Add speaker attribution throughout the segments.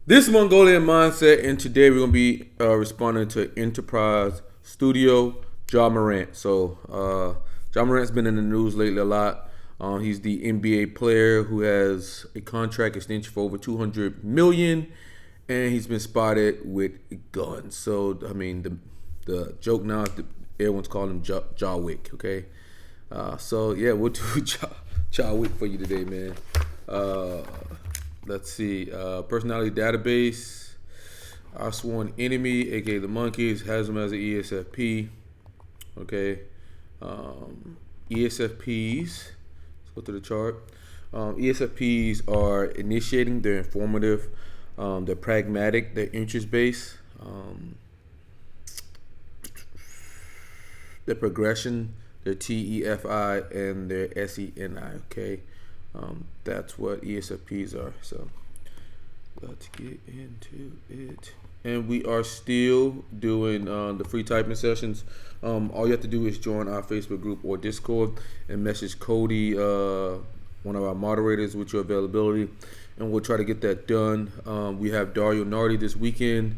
Speaker 1: This is Mongolian Mindset, and today we're going to be responding to Enterprise Studio, Morant. So, Morant's been in the news lately a lot. He's the NBA player who has a contract extension for over $200 million, and he's been spotted with guns. So, I mean, the joke now is everyone's calling him WICK. Okay, so yeah, we'll do WICK for you today, man. Uh, Let's see. Personality database. Our sworn enemy, aka the monkeys, has him as an ESFP. Okay. ESFPs. Let's go to the chart. ESFPs are initiating. They're informative. They're pragmatic. They're interest based. Their progression. Their TEFI and their SENI. Okay. That's what ESFPs are. So let's get into it. And we are still doing the free typing sessions. All you have to do is join our Facebook group or Discord and message Cody, one of our moderators, with your availability, and we'll try to get that done. We have Dario Nardi this weekend.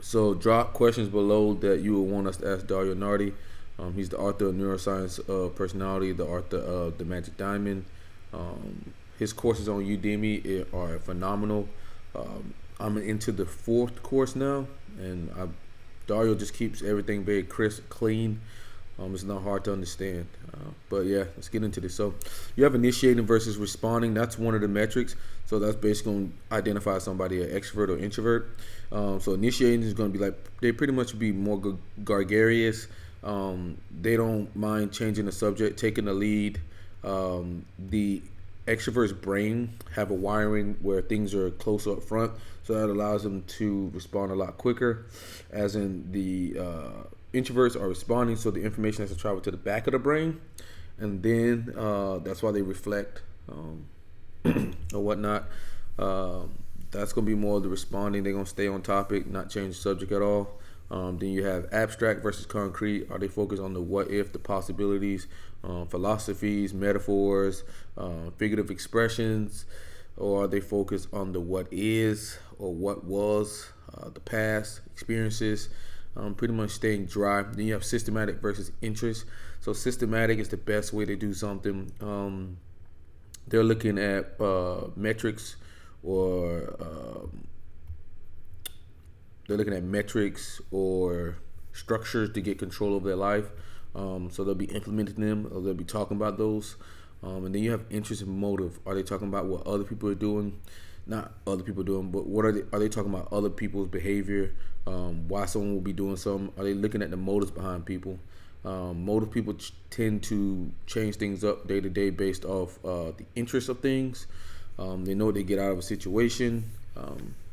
Speaker 1: So drop questions below that you would want us to ask Dario Nardi. He's the author of Neuroscience of Personality, the author of The Magic Diamond. His courses on Udemy are phenomenal. I'm into the 4th course now, and Dario just keeps everything very crisp, clean. It's not hard to understand. But yeah, let's get into this. So you have initiating versus responding. That's one of the metrics. So that's basically going to identify somebody an extrovert or introvert. So initiating is going to be like, they pretty much be more gregarious. They don't mind changing the subject, taking the lead. The extrovert's brain have a wiring where things are closer up front, so that allows them to respond a lot quicker. As in, the introverts are responding, so the information has to travel to the back of the brain, and then that's why they reflect or whatnot. That's going to be more of the responding. They're going to stay on topic, not change the subject at all. Then you have abstract versus concrete. Are they focused on the what if, the possibilities, philosophies, metaphors, figurative expressions, or are they focused on the what is or what was, the past experiences? Pretty much staying dry. Then you have systematic versus interest. So systematic is the best way to do something. They're looking at metrics or they're looking at metrics or structures to get control of their life. So they'll be implementing them, or they'll be talking about those. And then you have interest and motive. Are they talking about what other people are doing? Not other people doing, but what are they talking about other people's behavior? Why someone will be doing something? Are they looking at the motives behind people? Motive people tend to change things up day to day based off the interest of things. They know what they get out of a situation.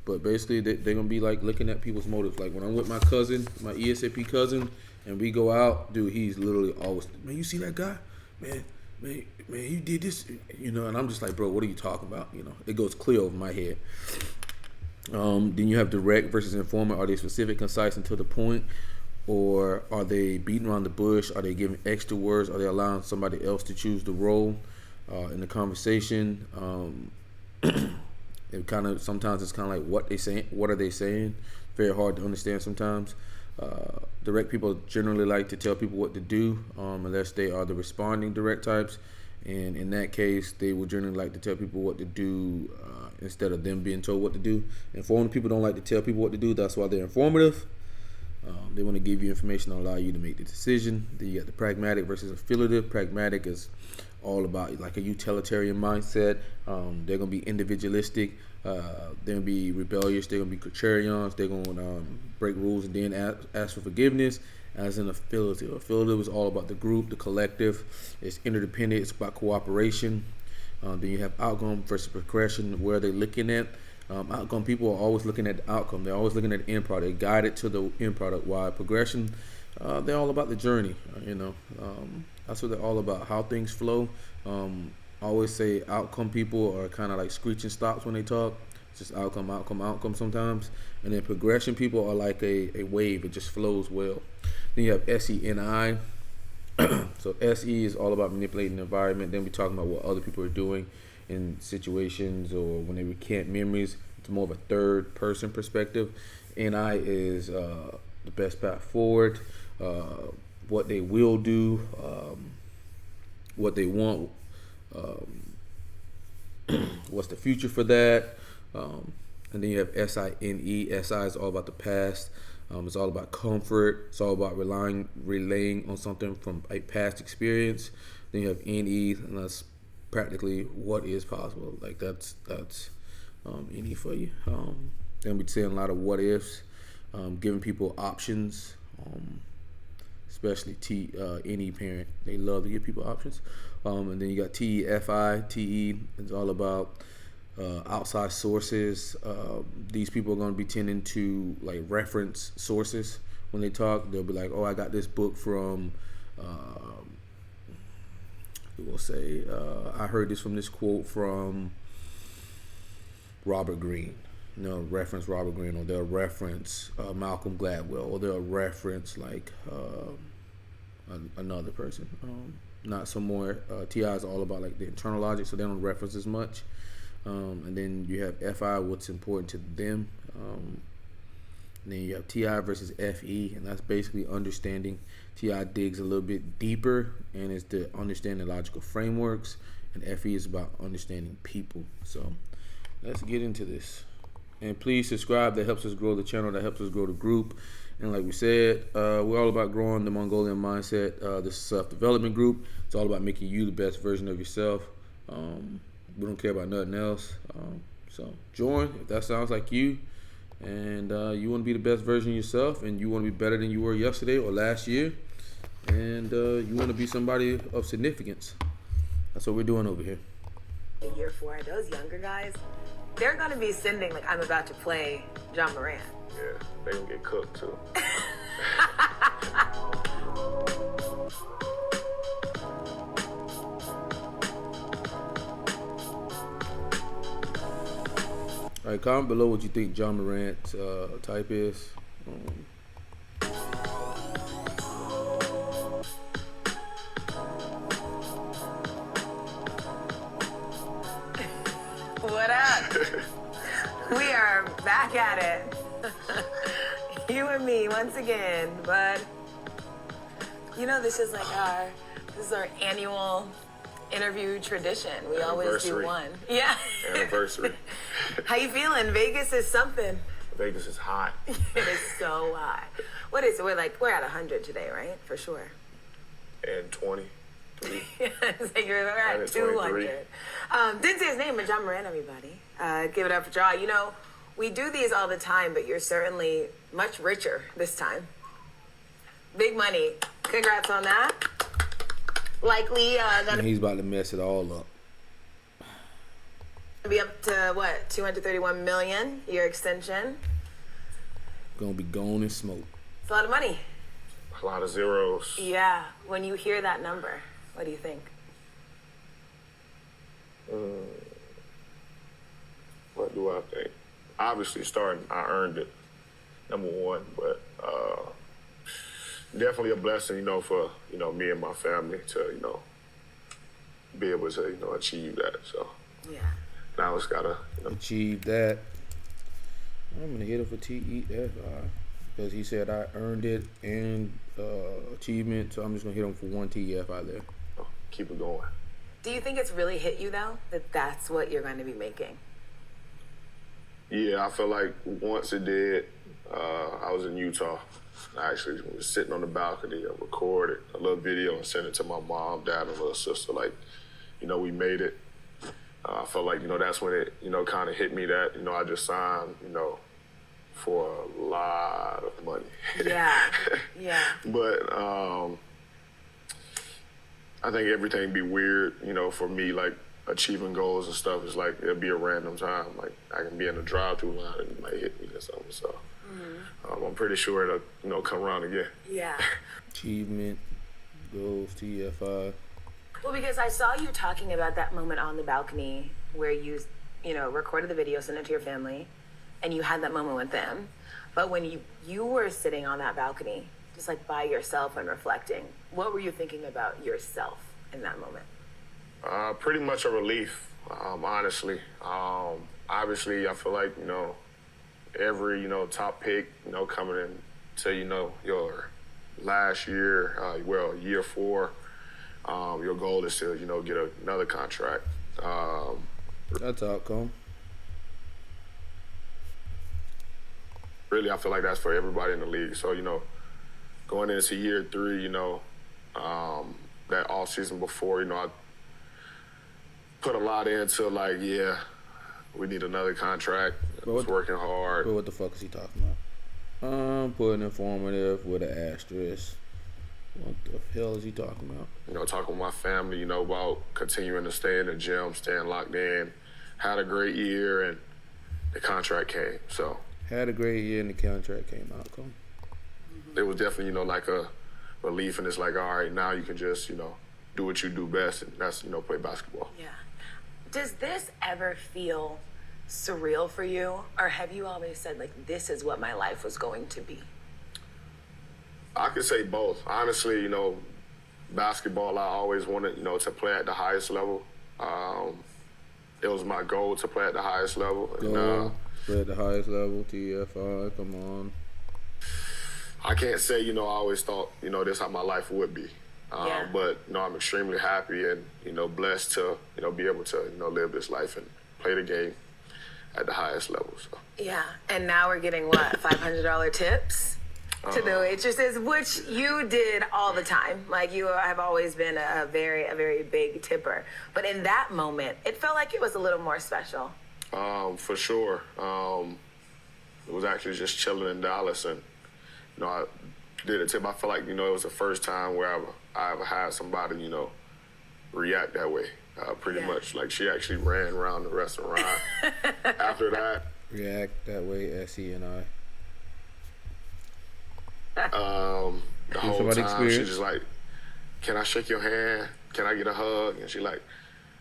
Speaker 1: But basically, they're going to be like looking at people's motives. Like when I'm with my cousin, my ESAP cousin, and we go out, dude, he's literally always, man, you see that guy? Man, he did this, and I'm just like, bro, what are you talking about? It goes clear over my head. Then you have direct versus informant. Are they specific, concise, and to the point? Or are they beating around the bush? Are they giving extra words? Are they allowing somebody else to choose the role in the conversation? Sometimes it's kind of like what are they saying? Very hard to understand sometimes. Direct people generally like to tell people what to do, unless they are the responding direct types, and in that case, they will generally like to tell people what to do instead of them being told what to do. Informed people don't like to tell people what to do. That's why they're informative. They want to give you information and allow you to make the decision. Then you got the pragmatic versus affiliative. Pragmatic is all about like a utilitarian mindset. They're going to be individualistic. They're going to be rebellious. They're going to be contrarians. They're going to break rules and then ask for forgiveness. As an affiliative. Affiliative is all about the group, the collective. It's interdependent. It's about cooperation. Then you have outcome versus progression. Where they're looking at. Outcome people are always looking at the outcome. They're always looking at the end product. They're guided to the end product. While progression, they're all about the journey. That's what they're all about. How things flow. I always say outcome people are kind of like screeching stops when they talk. It's just outcome, outcome, outcome sometimes. And then progression people are like a wave. It just flows well. Then you have SENI. So SE is all about manipulating the environment. Then we're talking about what other people are doing in situations or when they recant memories. It's more of a third person perspective. NI is the best path forward, what they will do, what they want, what's the future for that. And then you have SINE. SI is all about the past. It's all about comfort. It's all about relaying on something from a past experience. Then you have NE, and that's practically what is possible. Like that's NE for you. Then we're saying a lot of what ifs, giving people options, especially NE parent. They love to give people options. And then you got TEFI. TE is all about outside sources. These people are going to be tending to like reference sources when they talk. They'll be like, "Oh, I got this book from." We'll say, "I heard this from this quote from Robert Greene." Reference Robert Greene, or they'll reference Malcolm Gladwell, or they'll reference like another person. Not some more. TI is all about like the internal logic, so they don't reference as much. And then you have FI, what's important to them. And then you have TI versus FE, and that's basically understanding. TI digs a little bit deeper and is to understand the logical frameworks, and FE is about understanding people. So let's get into this. And please subscribe. That helps us grow the channel. That helps us grow the group. And like we said, we're all about growing the Mongolian Mindset, this self-development group. It's all about making you the best version of yourself. We don't care about nothing else. So join if that sounds like you, and you want to be the best version of yourself, and you want to be better than you were yesterday or last year, and you want to be somebody of significance. That's what we're doing over here.
Speaker 2: Year 4, those younger guys, they're going to be sending like I'm about to play John Morant.
Speaker 3: Yeah, they gonna get cooked too.
Speaker 1: All right, comment below what you think John Morant's type is.
Speaker 2: What up? We are back at it. You and me once again, bud. This is like our annual interview tradition. We always do one. Yeah.
Speaker 3: Anniversary.
Speaker 2: How you feeling? Vegas is something.
Speaker 3: Vegas is hot.
Speaker 2: It is so hot. What is it? We're at 100 today, right? For sure.
Speaker 3: And 20.
Speaker 2: So we're at 200. Didn't say his name, but John Morant, everybody. Give it up for John. We do these all the time, but you're certainly much richer this time. Big money. Congrats on that. Likely
Speaker 1: and he's about to mess it all up.
Speaker 2: Be up to what? 231 million, your extension.
Speaker 1: Gonna be gone in smoke.
Speaker 2: It's a lot of money.
Speaker 3: A lot of zeros.
Speaker 2: Yeah. When you hear that number, what do you think?
Speaker 3: What do I think? Obviously, I earned it, number one, but definitely a blessing, for, me and my family to, be able to, achieve that. So
Speaker 2: yeah.
Speaker 3: Now it's gotta,
Speaker 1: achieve that. I'm gonna hit him for TEFI because he said I earned it and achievement. So I'm just gonna hit him for one TEFI there.
Speaker 3: Keep it going.
Speaker 2: Do you think it's really hit you though, that that's what you're going to be making?
Speaker 3: Yeah, I feel like once it did, I was in Utah. I actually was sitting on the balcony, I recorded a little video and sent it to my mom, dad, and little sister. Like, we made it. I felt like, that's when it, kind of hit me that, I just signed, for a lot of money.
Speaker 2: Yeah, yeah.
Speaker 3: But I think everything be weird, for me, like achieving goals and stuff is like, it'll be a random time. Like I can be in a drive-through line and it might hit me or something. So I'm pretty sure it'll, come around again.
Speaker 2: Yeah.
Speaker 1: Achievement, goals, TEFI.
Speaker 2: Well, because I saw you talking about that moment on the balcony where you recorded the video, sent it to your family, and you had that moment with them. But when you were sitting on that balcony, just like by yourself and reflecting, what were you thinking about yourself in that moment?
Speaker 3: Pretty much a relief, honestly. obviously, I feel like, every, top pick, coming into, your last year, year 4, your goal is to, get another contract.
Speaker 1: That's outcome.
Speaker 3: Really, I feel like that's for everybody in the league. So, going into year 3, that off season before, I put a lot into like, we need another contract. I was working hard.
Speaker 1: But what the fuck is he talking about? Putting informative with an asterisk. What the hell is he talking about?
Speaker 3: Talking with my family, about continuing to stay in the gym, staying locked in. Had a great year, and the contract came. So
Speaker 1: had a great year, and the contract came out. Cool.
Speaker 3: It was definitely, like a relief, and it's like, all right, now you can just, do what you do best, and that's, play basketball.
Speaker 2: Yeah. Does this ever feel surreal for you, or have you always said, like, this is what my life was going to be?
Speaker 3: I could say both. Honestly, basketball, I always wanted, to play at the highest level. It was my goal to play at the highest level.
Speaker 1: Play at the highest level, TFI, come on.
Speaker 3: I can't say, I always thought, this is how my life would be. But, I'm extremely happy and, blessed to, be able to, live this life and play the game at the highest level. So.
Speaker 2: Yeah, and now we're getting, what, $500 tips to the waitresses, which you did all the time. Like, you have always been a very big tipper. But in that moment, it felt like it was a little more special.
Speaker 3: For sure. It was actually just chilling in Dallas, and, I did a tip. I felt like, it was the first time where I ever had somebody, react that way. Pretty much. Like, she actually ran around the restaurant. After that.
Speaker 1: React that way, S-E-N-I.
Speaker 3: The whole time, she's just like, can I shake your hand? Can I get a hug? And she like,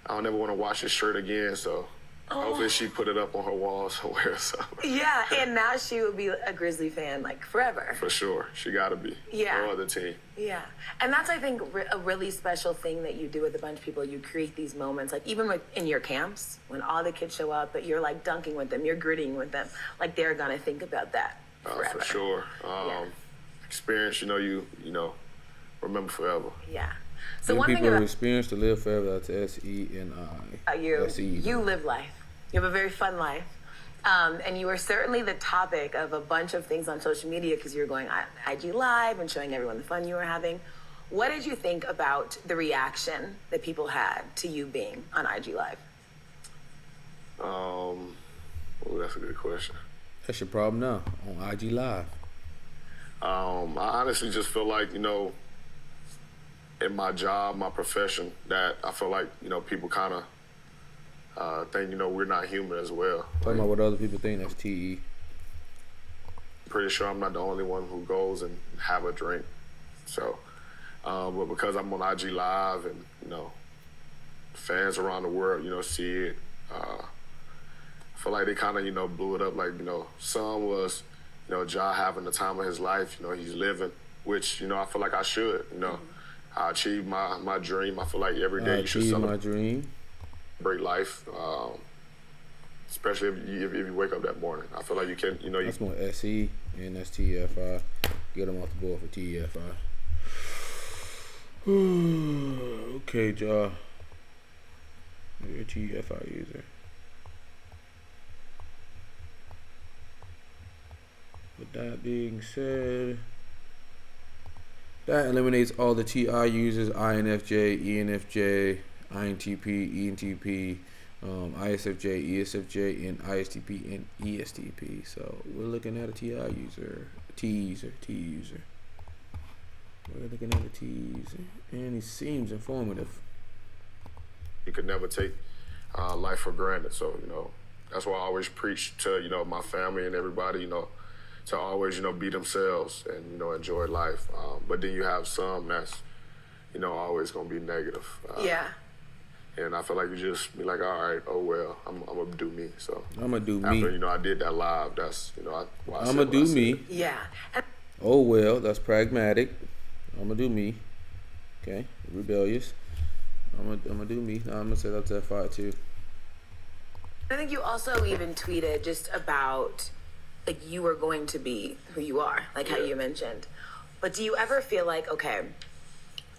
Speaker 3: I don't ever want to wash this shirt again, so hopefully she put it up on her wall somewhere. So.
Speaker 2: Yeah, and now she will be a Grizzly fan, like, forever.
Speaker 3: For sure. She got to be.
Speaker 2: Yeah.
Speaker 3: No other team.
Speaker 2: Yeah. And that's, I think, a really special thing that you do with a bunch of people. You create these moments, like, even in your camps, when all the kids show up, but you're, like, dunking with them, you're gritting with them. Like, they're going to think about that forever.
Speaker 3: For sure. Experience, you remember forever.
Speaker 2: Yeah. So
Speaker 1: one
Speaker 2: people
Speaker 1: thing about experience to live forever, that's S-E-N-I.
Speaker 2: You live life. You have a very fun life. And you were certainly the topic of a bunch of things on social media because you were going on IG Live and showing everyone the fun you were having. What did you think about the reaction that people had to you being on IG Live?
Speaker 3: That's a good question.
Speaker 1: That's your problem now, on IG Live.
Speaker 3: I honestly just feel like, in my job, my profession, that I feel like, people kind of think, we're not human as well.
Speaker 1: Talking about what other people think, that's T-E.
Speaker 3: Pretty sure I'm not the only one who goes and have a drink. So, but because I'm on IG Live and, fans around the world, see it, I feel like they kind of, blew it up. Like, some was, Ja having the time of his life, he's living, which, I feel like I should, I achieved my dream. I feel like every day you should celebrate
Speaker 1: my dream.
Speaker 3: Life, especially if you wake up that morning. I feel like you can,
Speaker 1: That's more S-E and that's T-F-I. Get them off the board for T-F-I. Okay, Ja. You're a T-F-I user. With that being said, that eliminates all the TI users, INFJ, ENFJ, INTP, ENTP, ISFJ, ESFJ, and ISTP and ESTP. So we're looking at a TI user, T user. We're looking at a T user, and he seems informative.
Speaker 3: You could never take life for granted. So, that's why I always preach to, my family and everybody, to always, be themselves and, enjoy life. But then you have some that's, always going to be negative.
Speaker 2: Yeah.
Speaker 3: And I feel like you just be like, all right, oh, well, I'm going to do me. So
Speaker 1: I'm going to do me.
Speaker 3: After, I did that live, that's,
Speaker 1: I'm going to do me.
Speaker 2: Yeah.
Speaker 1: Oh, well, that's pragmatic. I'm going to do me. Okay, rebellious. I'm gonna do me. I'm going to say that's F5 too.
Speaker 2: I think you also even tweeted just about, like, you were going to be who you are, like how you mentioned. But do you ever feel like, okay,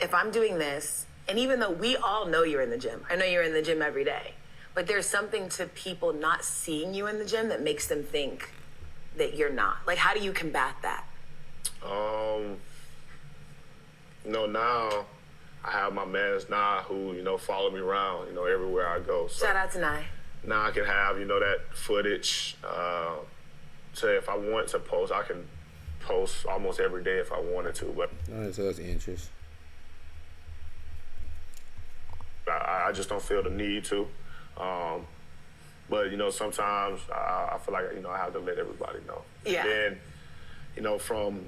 Speaker 2: if I'm doing this, and even though we all know you're in the gym, I know you're in the gym every day, but there's something to people not seeing you in the gym that makes them think that you're not. Like, how do you combat that?
Speaker 3: Now I have my mans now who, follow me around, everywhere I go. So
Speaker 2: shout out to Nye.
Speaker 3: now I can have, that footage. Say if I want to post, I can post almost every day if I wanted to. But
Speaker 1: so that's interest.
Speaker 3: I just don't feel the need to. But, sometimes I feel like, I have to let everybody know.
Speaker 2: Yeah.
Speaker 3: And then, from,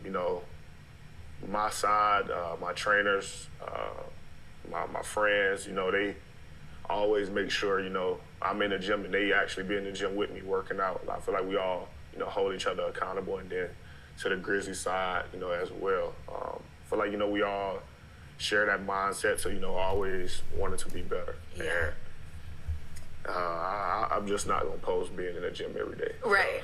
Speaker 3: my side, my trainers, my friends, they always make sure, I'm in the gym and they actually be in the gym with me working out. I feel like we all, hold each other accountable. And then to the Grizzly side, as well. I feel like, we all share that mindset to, always wanting to be better.
Speaker 2: Yeah.
Speaker 3: And I'm just not going to post being in the gym every day.
Speaker 2: Right.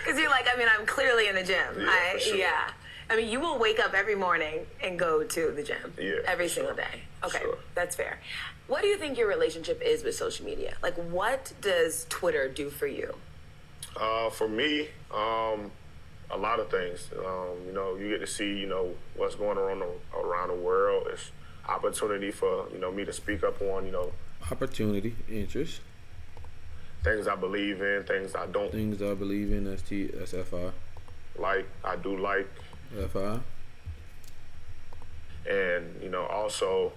Speaker 2: Because you're like, I'm clearly in the gym.
Speaker 3: Yeah, for sure.
Speaker 2: Yeah. You will wake up every morning and go to the gym every single day. Okay, that's fair. What do you think your relationship is with social media? Like, what does Twitter do for you?
Speaker 3: For me, a lot of things. You get to see, what's going on around the world. It's opportunity for, me to speak up on,
Speaker 1: Opportunity, interest.
Speaker 3: Things I believe in, things I don't.
Speaker 1: Things I believe in, that's FI.
Speaker 3: I do like.
Speaker 1: FI.
Speaker 3: And, also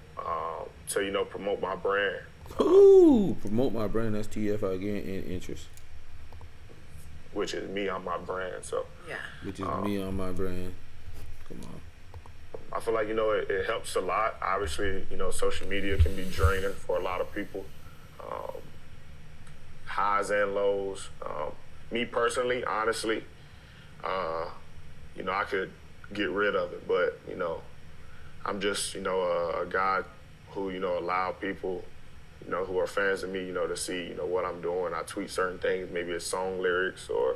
Speaker 3: to, promote my brand.
Speaker 1: Ooh, promote my brand, that's TFI again, and interest.
Speaker 3: Which is me on my brand, so.
Speaker 2: Yeah.
Speaker 1: Which is me on my brand. Come on.
Speaker 3: I feel like, it helps a lot. Obviously, social media can be draining for a lot of people. Highs and lows. Me personally, honestly, I could get rid of it, but, I'm just, a guy who, allow people, who are fans of me, to see, what I'm doing. I tweet certain things, maybe it's song lyrics or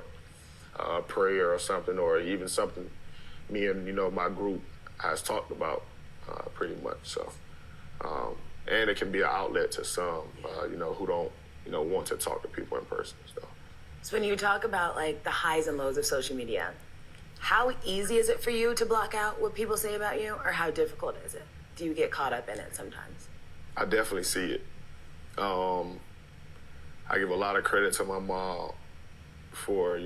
Speaker 3: prayer or something, or even something me and, my group has talked about pretty much. So, and it can be an outlet to some, who don't, want to talk to people in person.
Speaker 2: So when you talk about like the highs and lows of social media, how easy is it for you to block out what people say about you, or how difficult is it? Do you get caught up in it sometimes?
Speaker 3: I definitely see it. I give a lot of credit to my mom for,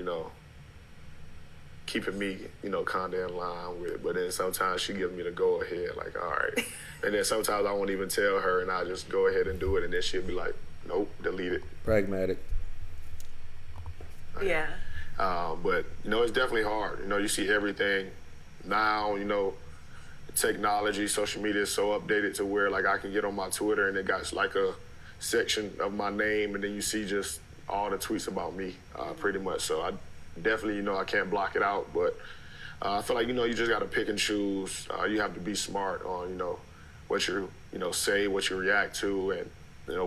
Speaker 3: keeping me, kind of in line with it. But then sometimes she gives me the go ahead, like, all right. And then sometimes I won't even tell her, and I just go ahead and do it. And then she'll be like, nope, delete it.
Speaker 1: Pragmatic.
Speaker 2: Yeah.
Speaker 3: But, it's definitely hard. You see everything now, technology, social media is so updated to where, like, I can get on my Twitter and it got, like, a section of my name, and then you see just all the tweets about me, pretty much. So I definitely, I can't block it out, but I feel like, you just got to pick and choose. You have to be smart on, what you, say, what you react to, and,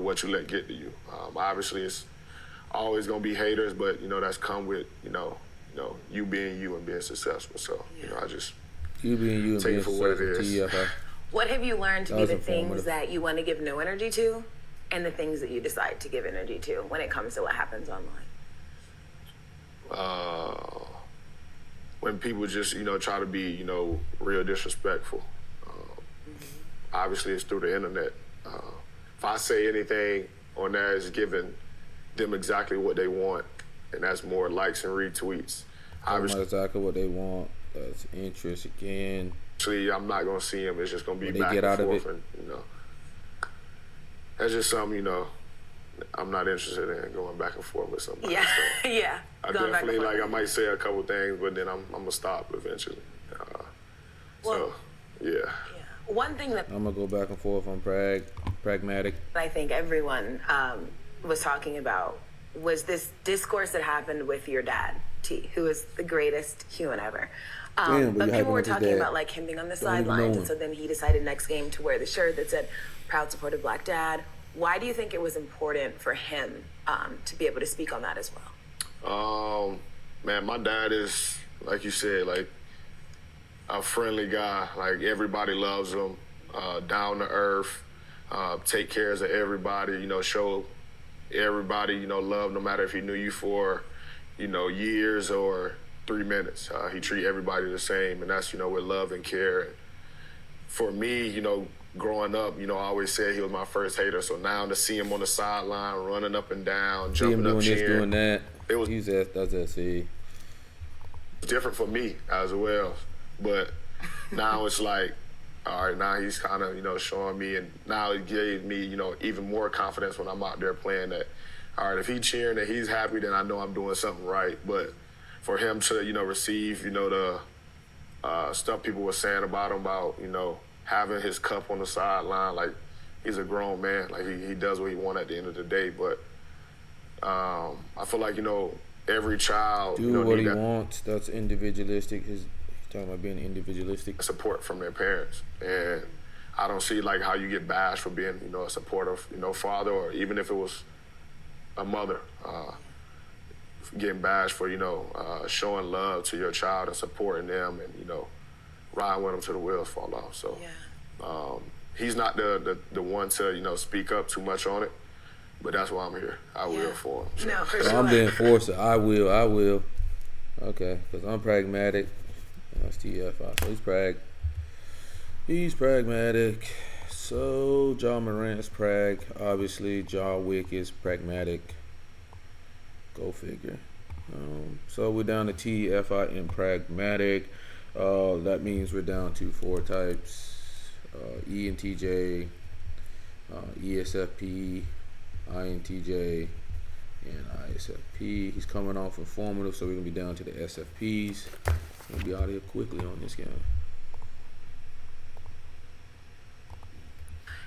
Speaker 3: what you let get to you. Obviously, it's always going to be haters, but, that's come with, you being you and being successful. So, I just
Speaker 1: you being you and
Speaker 3: take
Speaker 1: being
Speaker 3: it for what it is.
Speaker 2: What have you learned to be the things that you want to give no energy to, and the things that you decide to give energy to when it comes to what happens online?
Speaker 3: When people just, try to be, real disrespectful. Obviously, it's through the internet. If I say anything on there, it's giving them exactly what they want, and that's more likes and retweets.
Speaker 1: Obviously, exactly what they want. That's interest again.
Speaker 3: Actually, I'm not going to see them. It's just going to be back
Speaker 1: get out
Speaker 3: and
Speaker 1: of
Speaker 3: forth. And, that's just something, I'm not interested in going back and forth with somebody.
Speaker 2: Yeah,
Speaker 3: so
Speaker 2: yeah.
Speaker 3: I definitely, I might say a couple things, but then I'm going to stop eventually. Yeah.
Speaker 2: One thing that
Speaker 1: I'm going to go back and forth on pragmatic.
Speaker 2: I think everyone was talking about was this discourse that happened with your dad, T, who is the greatest human ever. But people were talking about him being on the sidelines, and so then he decided next game to wear the shirt that said "Proud supportive Black dad." Why do you think it was important for him to be able to speak on that as well?
Speaker 3: Man, my dad is, like you said, like a friendly guy. Like everybody loves him, down to earth, take care of everybody, you know, show everybody, you know, love no matter if he knew you for, you know, years or 3 minutes. He treat everybody the same, and that's, you know, with love and care. And for me, you know, growing up, you know, I always said he was my first hater. So now to see him on the sideline, running up and down, jumping up, cheering,
Speaker 1: this, doing that.
Speaker 3: It was
Speaker 1: that's that. See,
Speaker 3: different for me as well. But now it's like, all right, now he's kind of, you know, showing me, and now it gave me, you know, even more confidence when I'm out there playing that, all right, if he's cheering and he's happy, then I know I'm doing something right. But for him to, you know, receive, you know, the stuff people were saying about him, about, you know, having his cup on the sideline, like, he's a grown man. Like, he does what he wants at the end of the day. But I feel like, you know, every child,
Speaker 1: do
Speaker 3: you know,
Speaker 1: what he wants. That's individualistic. He's talking about being individualistic.
Speaker 3: Support from their parents. And I don't see, like, how you get bashed for being, you know, a supportive, you know, father, or even if it was a mother, getting bashed for, you know, showing love to your child and supporting them and, you know, riding with them till the wheels fall off. So he's not the one to, you know, speak up too much on it, but that's why I'm here. I will for him. So.
Speaker 2: No, for sure.
Speaker 1: I'm the enforcer. I will. Okay, because I'm pragmatic. That's TFI. So he's pragmatic. So MORANT is Prag. Obviously, WICK is pragmatic. Go figure. So we're down to TFI in pragmatic. That means we're down to 4 types: entj, isfp, intj, and isfp. He's coming off informative, so we're gonna be down to the SFPs. I'm gonna be out of here quickly on this guy.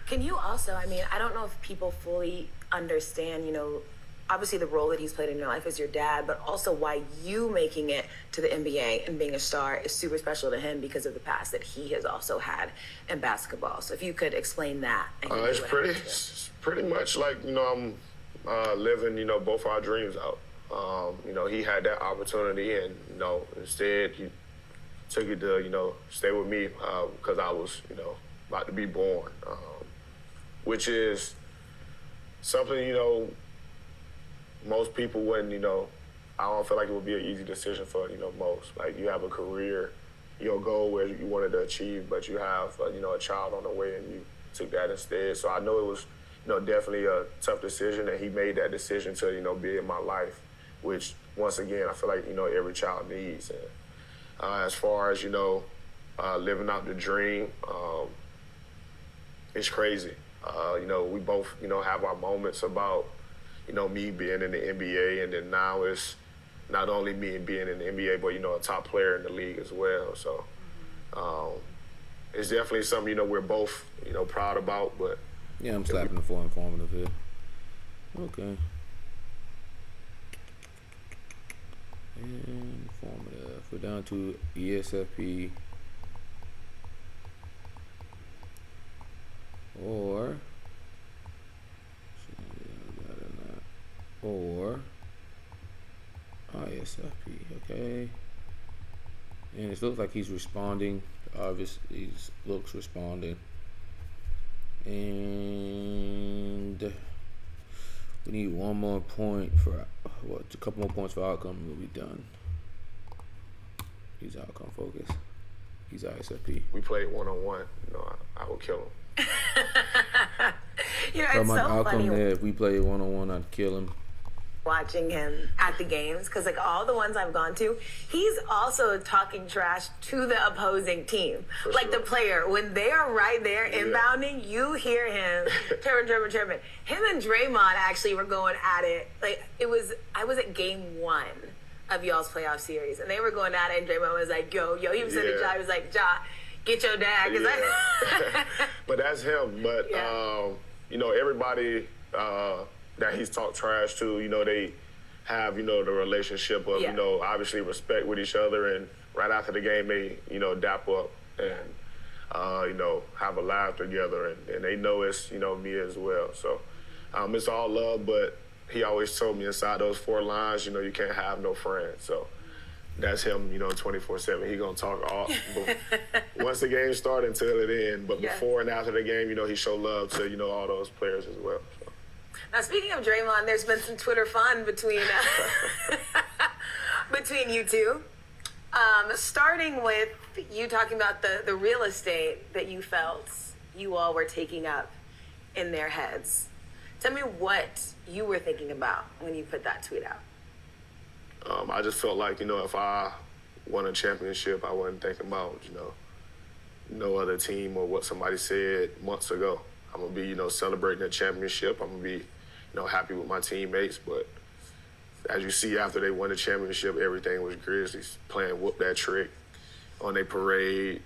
Speaker 2: Can you also, I mean, I don't know if people fully understand, you know, obviously the role that he's played in your life as your dad, but also why you making it to the NBA and being a star is super special to him because of the past that he has also had in basketball. So if you could explain that.
Speaker 3: It's pretty much like, you know, I'm living, you know, both our dreams out. You know, he had that opportunity, and, you know, instead he took it to, you know, stay with me because I was, you know, about to be born, which is something, you know, most people wouldn't, you know, I don't feel like it would be an easy decision for, you know, most. Like, you have a career, your goal where you wanted to achieve, but you have, you know, a child on the way, and you took that instead. So I know it was, you know, definitely a tough decision, and he made that decision to, you know, be in my life, which, once again, I feel like, you know, every child needs. And as far as, you know, living out the dream, it's crazy. You know, we both, you know, have our moments about, you know, me being in the NBA, and then now it's not only me being in the NBA, but, you know, a top player in the league as well. So it's definitely something, you know, we're both, you know, proud about. But
Speaker 1: yeah, I'm slapping the for informative here. Okay. Informative. We're down to ESFP or ISFP. Okay. And it looks like he's responding. Obviously, he looks responding. And we need one more point for a couple more points for outcome, and we'll be done. He's outcome focused. He's ISFP.
Speaker 3: We played one-on-one. You know, I would kill him.
Speaker 2: You know, it's so
Speaker 1: outcome
Speaker 2: funny.
Speaker 1: there. If we play one-on-one, I'd kill him.
Speaker 2: Watching him at the games, because like all the ones I've gone to, he's also talking trash to the opposing team.
Speaker 3: For
Speaker 2: like
Speaker 3: sure.
Speaker 2: the player, when they are right there inbounding, you hear him chirping. Him and Draymond actually were going at it. Like I was at game 1 of y'all's playoff series, and they were going at it, and Draymond was like, yo, he was saying to Ja, he was like, Ja, get your dad.
Speaker 3: But that's him. But you know, everybody that he's talked trash to, you know, they have, you know, the relationship of, you know, obviously respect with each other, and right after the game they, you know, dap up and you know, have a laugh together, and they know it's, you know, me as well. So It's all love, but he always told me inside those 4 lines, you can't have no friends. So that's him, 24/7. He gonna talk all once the game started until it ends. But before and after the game, he showed love to all those players as well. So.
Speaker 2: Now, speaking of Draymond, there's been some Twitter fun between between you two. Starting with you talking about the real estate that you felt you all were taking up in their heads. Tell me what you were thinking about when you put that tweet out.
Speaker 3: I just felt like, if I won a championship, I wasn't thinking about, no other team or what somebody said months ago. I'm going to be, celebrating a championship. I'm going to be, happy with my teammates. But as you see, after they won the championship, everything was Grizzlies playing whoop that trick on their parade,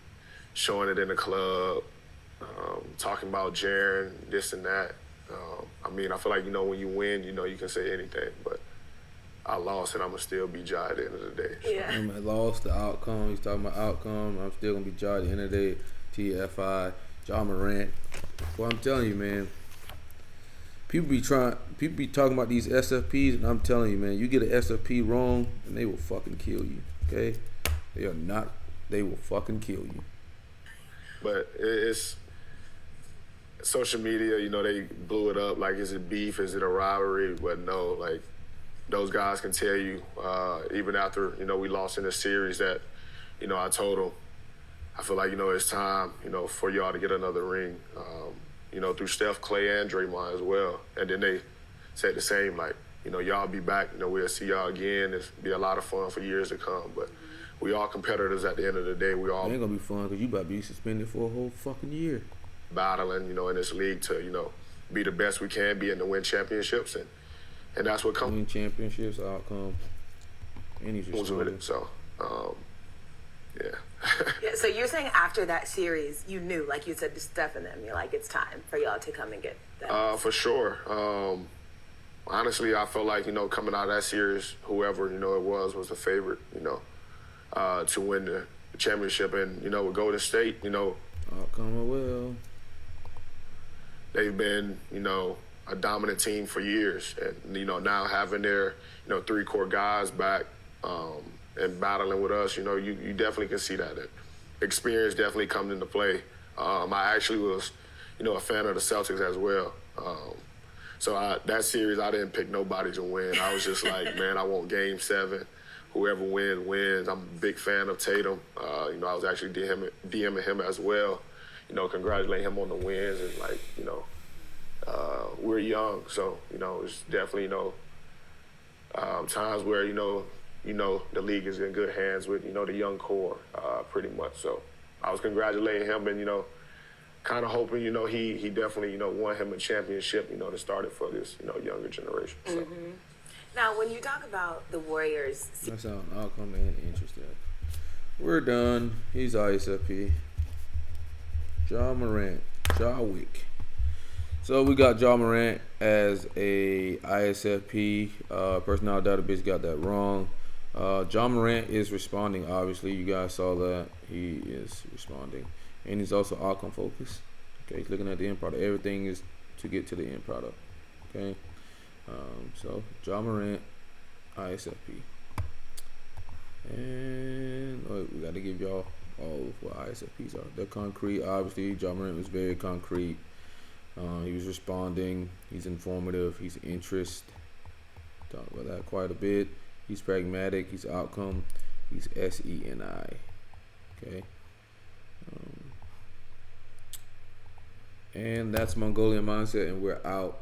Speaker 3: showing it in the club, talking about Jaren, this and that. I feel like, when you win, you can say anything. But I lost, and I'm going to still be Jai at the end of the day. So.
Speaker 2: Yeah.
Speaker 1: I lost the outcome. He's talking about outcome. I'm still going to be Jai at the end of the day. TFI, Ja Morant. Well, I'm telling you, man. People be talking about these SFPs, and I'm telling you, man, you get an SFP wrong, and they will fucking kill you, okay? They will fucking kill you.
Speaker 3: But it's social media, they blew it up. Like, is it beef? Is it a rivalry? But no, like, those guys can tell you, even after, we lost in the series that, I told them, I feel like, it's time, for y'all to get another ring, through Steph, Clay, and Draymond as well. And then they said the same, like, y'all be back, we'll see y'all again. It'll be a lot of fun for years to come. But we all competitors at the end of the day. We all
Speaker 1: it ain't gonna be fun because you about to be suspended for a whole fucking year.
Speaker 3: Battling, in this league to, be the best we can be and to win championships. And that's what comes.
Speaker 1: Win championships, outcome, and he's just
Speaker 3: with it. So, yeah.
Speaker 2: Yeah. So you're saying after that series, you knew, like you said to Steph and them, you're like, it's time for y'all to come and get that.
Speaker 3: For sure. Honestly, I felt like, coming out of that series, whoever, it was the favorite, to win the championship. And, with Golden State,
Speaker 1: outcome well.
Speaker 3: They've been, a dominant team for years. And, now having their, 3 core guys back and battling with us, you definitely can see that. Experience definitely comes into play. I actually was, a fan of the Celtics as well. So that series, I didn't pick nobody to win. I was just like, man, I want Game 7. Whoever wins, wins. I'm a big fan of Tatum. I was actually DMing him as well. Congratulate him on the wins. And, like, we're young. So, it's definitely, times where, the league is in good hands with, the young core, pretty much. So I was congratulating him and, kind of hoping, he definitely, won him a championship, to start it for this, younger generation. So.
Speaker 2: Mm-hmm. Now, when you talk about the Warriors...
Speaker 1: That's how outcome and interested. We're done. He's ISFP. Ja Morant. Ja WICK. So we got Ja Morant as a ISFP. Personality database got that wrong. Ja Morant is responding, obviously. You guys saw that. He is responding. And he's also outcome focused. Okay, he's looking at the end product. Everything is to get to the end product. Okay. So Ja Morant, ISFP. And we got to give y'all all of what ISFPs are. They're concrete, obviously. Ja Morant was very concrete. He was responding. He's informative. He's interest. Talked about that quite a bit. He's pragmatic. He's outcome. He's SENI. Okay. And that's Mongolian Mindset, and we're out.